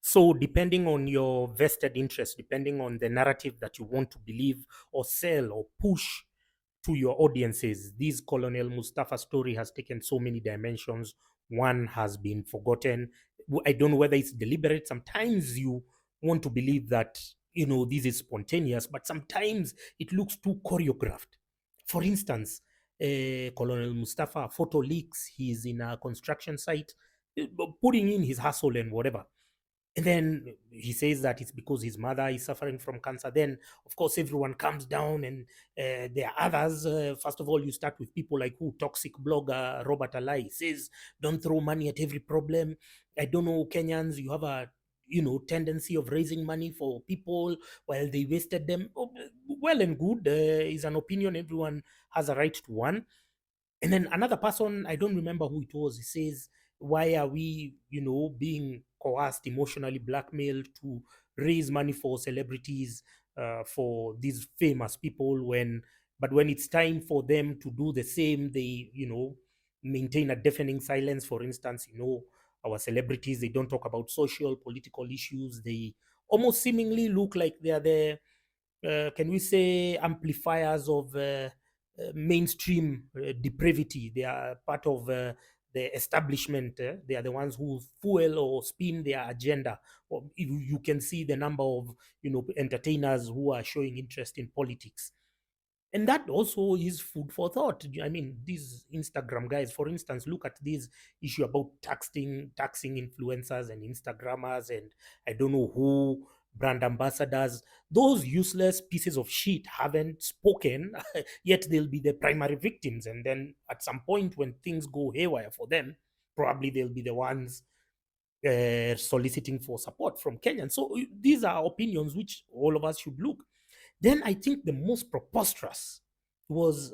So, depending on your vested interest, depending on the narrative that you want to believe or sell or push to your audiences, this Colonel Mustafa story has taken so many dimensions. One has been forgotten. I don't know whether it's deliberate. Sometimes you want to believe that, this is spontaneous, but sometimes it looks too choreographed. For instance, Colonel Mustafa photo leaks. He's in a construction site, putting in his hustle and whatever, and then he says that it's because his mother is suffering from cancer. Then, of course, everyone comes down, and there are others. First of all, you start with people like who toxic blogger Robert Alai says, "Don't throw money at every problem." I don't know, Kenyans, you have a tendency of raising money for people while they wasted them. Oh, well and good, is an opinion. Everyone has a right to one. And then another person, I don't remember who it was, he says, why are we, being coerced, emotionally blackmailed to raise money for celebrities, for these famous people, but when it's time for them to do the same, they, maintain a deafening silence. For instance, our celebrities, they don't talk about social, political issues. They almost seemingly look like they are the, can we say, amplifiers of mainstream depravity. They are part of the establishment. They are the ones who fuel or spin their agenda. Or you can see the number of entertainers who are showing interest in politics, and that also is food for thought. I mean, these Instagram guys, for instance, look at this issue about taxing influencers and Instagrammers, and I don't know who, brand ambassadors. Those useless pieces of shit haven't spoken, yet they'll be the primary victims. And then at some point, when things go haywire for them, probably they'll be the ones soliciting for support from Kenyans. So these are opinions which all of us should look. Then I think the most preposterous was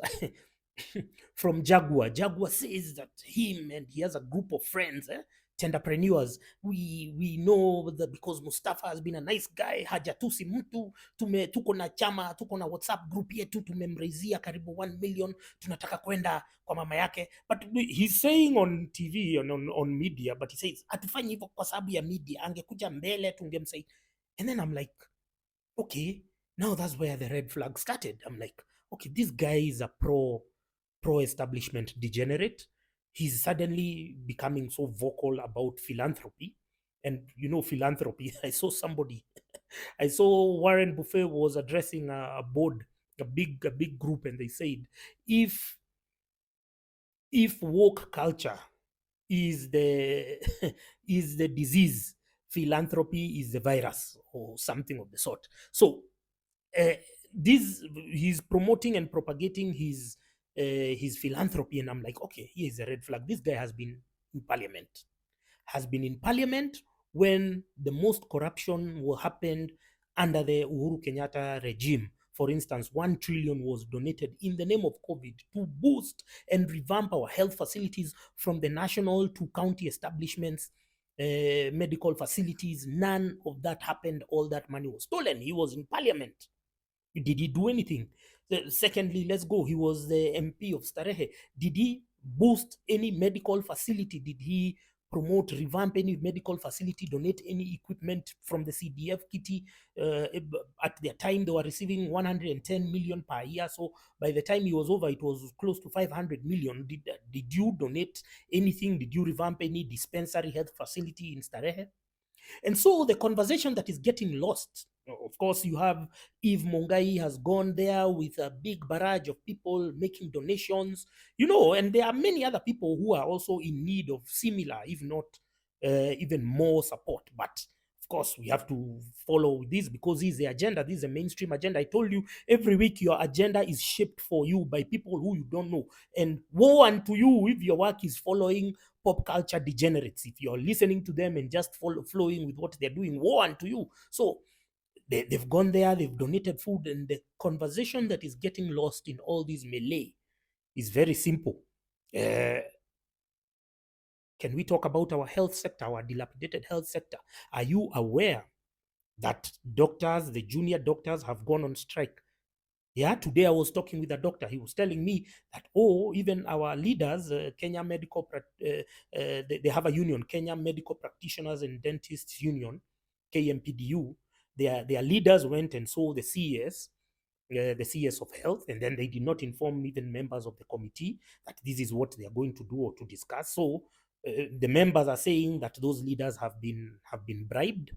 from Jaguar. Jaguar says that him and he has a group of friends, tenderpreneurs. We know that because Mustafa has been a nice guy, hajatusi mtu, tuko na chama, tuko na WhatsApp group yetu, tumemraizia karibu 1 million, tunataka kwenda kwa mama yake. But he's saying on TV, on media, but he says hatufanyi hivyo kwa sababu ya media, angekuja mbele tungemsaidia. And then I'm like, okay, now that's where the red flag started. I'm like, okay, this guy is a pro establishment degenerate. He's suddenly becoming so vocal about philanthropy. And philanthropy, I saw Warren Buffett was addressing a board, a big group, and they said, if woke culture is the is the disease, philanthropy is the virus, or something of the sort. So uh, this he's promoting and propagating his philanthropy, and I'm like, okay, here's a red flag. This guy has been in parliament when the most corruption happened under the Uhuru Kenyatta regime. For instance, 1 trillion was donated in the name of COVID to boost and revamp our health facilities, from the national to county establishments, medical facilities. None of that happened. All that money was stolen. He was in parliament. Did he do anything? Secondly, let's go. He was the MP of Starehe. Did he boost any medical facility? Did he promote, revamp any medical facility, donate any equipment from the CDF kitty? At their time, they were receiving 110 million per year. So by the time he was over, it was close to 500 million. Did you donate anything? Did you revamp any dispensary health facility in Starehe? And so the conversation that is getting lost, of course, you have Eve Mongai has gone there with a big barrage of people making donations, and there are many other people who are also in need of similar, if not even more support. But of course, we have to follow this because this is the agenda. This is a mainstream agenda. I told you every week your agenda is shaped for you by people who you don't know. And woe unto you if your work is following pop culture degenerates. If you're listening to them and just flowing with what they're doing, woe unto you. So they've gone there, they've donated food, and the conversation that is getting lost in all this melee is very simple. Uh, can we talk about our health sector, our dilapidated health sector? Are you aware that doctors, the junior doctors, have gone on strike? Yeah, today I was talking with a doctor. He was telling me that, even our leaders, Kenya Medical, they have a union, Kenya Medical Practitioners and Dentists Union. KMPDU, their leaders went and saw the CS of health, and then they did not inform even members of the committee that this is what they are going to do or to discuss. So the members are saying that those leaders have been bribed.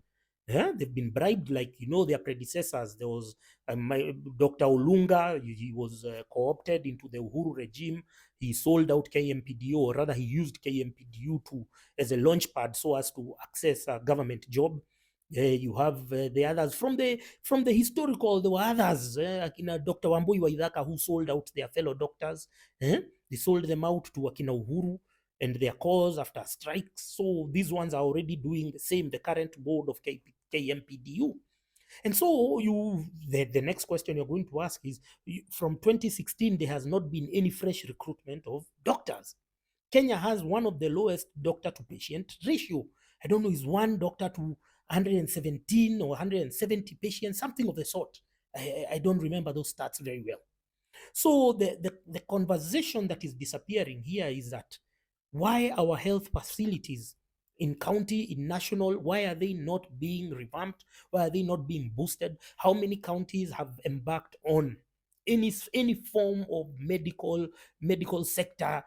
Yeah, they've been bribed, like their predecessors. There was Dr. Olunga. He was co-opted into the Uhuru regime. He sold out KMPDU, or rather, he used KMPDU to as a launch pad so as to access a government job. You have the others from the historical. There were others, Akina Dr. Wambui Waithaka, who sold out their fellow doctors. They sold them out to Akina Uhuru and their cause after strikes. So these ones are already doing the same, the current board of KMPDU. And so the next question you're going to ask is, from 2016, there has not been any fresh recruitment of doctors. Kenya has one of the lowest doctor to patient ratio. I don't know, is one doctor to 117 or 170 patients, something of the sort. I don't remember those stats very well. So the conversation that is disappearing here is that, why our health facilities in county, in national, why are they not being revamped? Why are they not being boosted? How many counties have embarked on any form of medical sector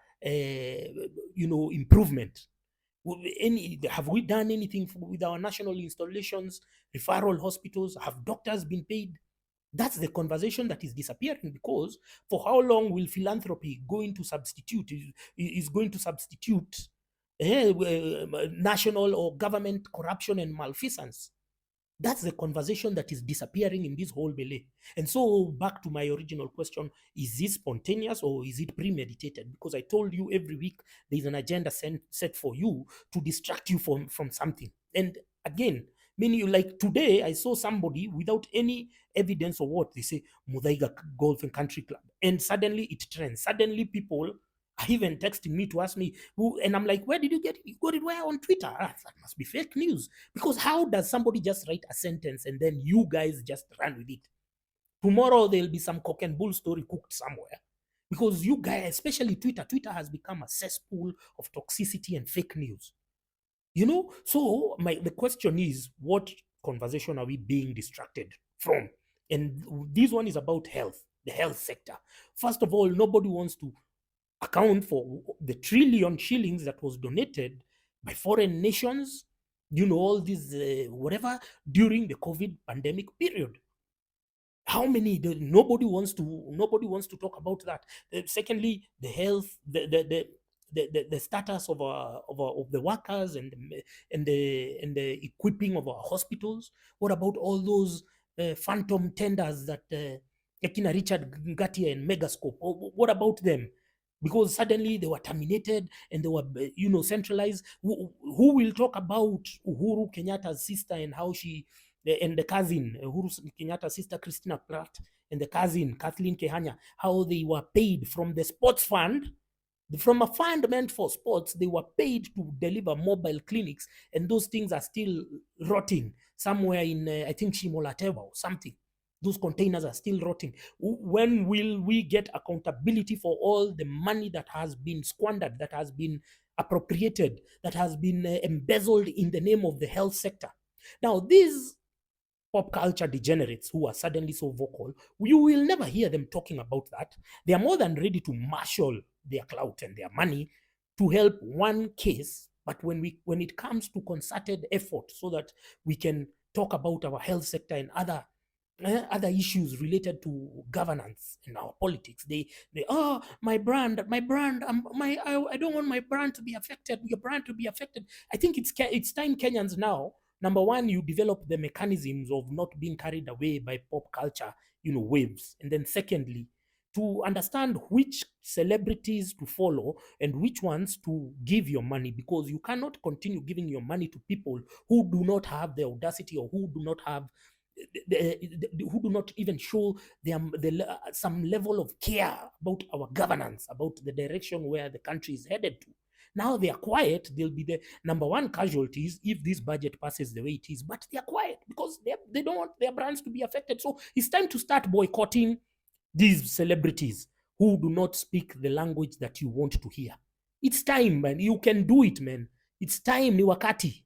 improvement? Have we done anything with our national installations, referral hospitals? Have doctors been paid? That's the conversation that is disappearing, because for how long will philanthropy is going to substitute national or government corruption and malfeasance? That's the conversation that is disappearing in this whole melee. And so, back to my original question, is this spontaneous or is it premeditated? Because I told you every week there's an agenda set for you to distract you from something. And again, meaning, like today, I saw somebody without any evidence or what they say, Mudaiga Golf and Country Club, and suddenly it trends. Suddenly people are even texting me to ask me who, and I'm like, where did you get it? You got it where? On Twitter? That must be fake news. Because how does somebody just write a sentence and then you guys just run with it? Tomorrow there'll be some cock and bull story cooked somewhere. Because you guys, especially Twitter has become a cesspool of toxicity and fake news. So the question is, what conversation are we being distracted from? And this one is about health, the health sector. First of all, nobody wants to account for the trillion shillings that was donated by foreign nations, all these whatever, during the COVID pandemic period. How many? Nobody wants to talk about that. Secondly, the health, the status of the workers and the equipping of our hospitals. What about all those phantom tenders that Ekina Richard Ngatia and Megascope? What about them? Because suddenly they were terminated and they were centralized. Who will talk about Uhuru Kenyatta's sister and how she and the cousin, Uhuru Kenyatta's sister Christina Platt, and the cousin Kathleen Kehanya, how they were paid from the sports fund, from a fund meant for sports. They were paid to deliver mobile clinics, and those things are still rotting somewhere in, I think, Shimolateva or something. Those containers are still rotting. When will we get accountability for all the money that has been squandered, that has been appropriated, that has been embezzled in the name of the health sector? Now, these pop culture degenerates who are suddenly so vocal, you will never hear them talking about that. They are more than ready to marshal their clout and their money to help one case. But when it comes to concerted effort so that we can talk about our health sector and other issues related to governance and our politics, they my brand, I don't want my brand to be affected, your brand to be affected. I think it's time Kenyans now, number one, you develop the mechanisms of not being carried away by pop culture waves, and then secondly, to understand which celebrities to follow and which ones to give your money, because you cannot continue giving your money to people who do not have the audacity, or who do not have who do not even show some level of care about our governance, about the direction where the country is headed to. Now they are quiet. They'll be the number one casualties if this budget passes the way it is. But they are quiet because they don't want their brands to be affected. So it's time to start boycotting these celebrities who do not speak the language that you want to hear. It's time, man. You can do it, man. It's time, ni wakati.